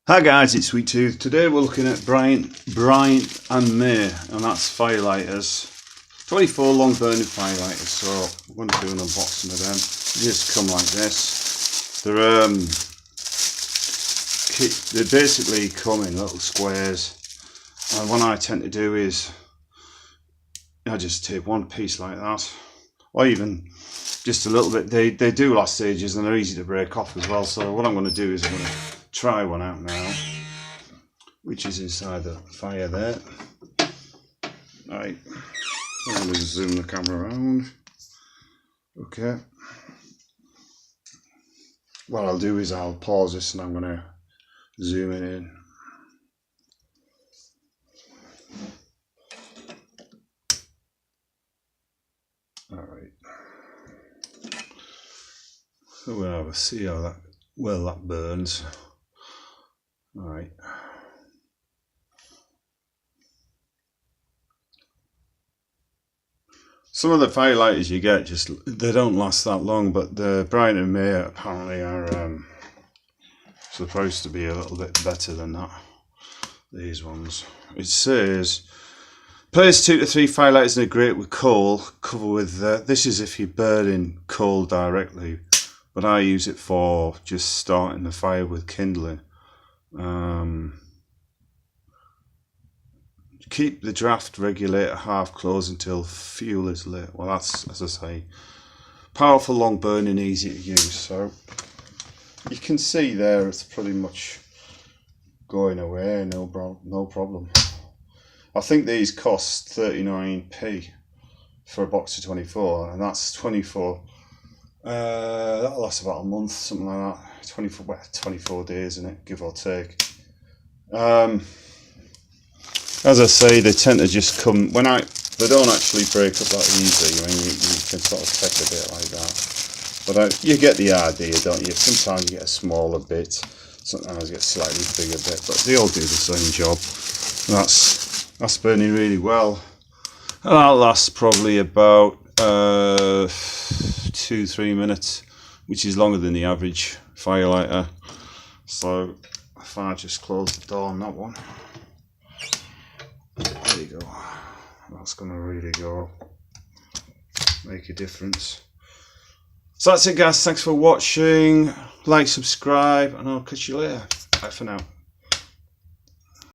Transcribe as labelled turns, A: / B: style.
A: Hi guys, it's Sweet Tooth. Today we're looking at Bryant and May, and that's Firelighters. 24 long burning Firelighters, so I'm going to do an unboxing of them. They just come like this. They basically come in little squares, and what I tend to do is I just take one piece like that, or even just a little bit. They do last ages and they're easy to break off as well. So what I'm going to do is I'm going to try one out now, which is inside the fire there. Right, I'm going to zoom the camera around. Okay, what I'll do is I'll pause this and I'm going to zoom it in. Alright, so we'll have a see how that burns. Alright. Some of the Firelighters you get, they don't last that long, but the Bryant May apparently are supposed to be a little bit better than that. These ones. It says, place 2 to 3 Firelighters in a grate with coal, cover with, this is if you're burning coal directly, but I use it for just starting the fire with kindling. Keep the draft regulator half closed until fuel is lit. Well, that's, as I say, powerful, long burning, easy to use. So you can see there it's pretty much going away, no problem. I think these cost 39p for a box of 24, and that's 24. That'll last about a month, something like that. 24 days in it, give or take. As I say, they tend to just come they don't actually break up that easy. I mean, you can sort of take a bit like that, but you get the idea, don't you? Sometimes you get a smaller bit, sometimes you get a slightly bigger bit, but they all do the same job. That's burning really well, and that lasts probably about 2-3 minutes, which is longer than the average firelighter. So if I just close the door on that one, there you go. That's going to really make a difference. So that's it guys, thanks for watching. Like, subscribe, and I'll catch you later. Bye for now.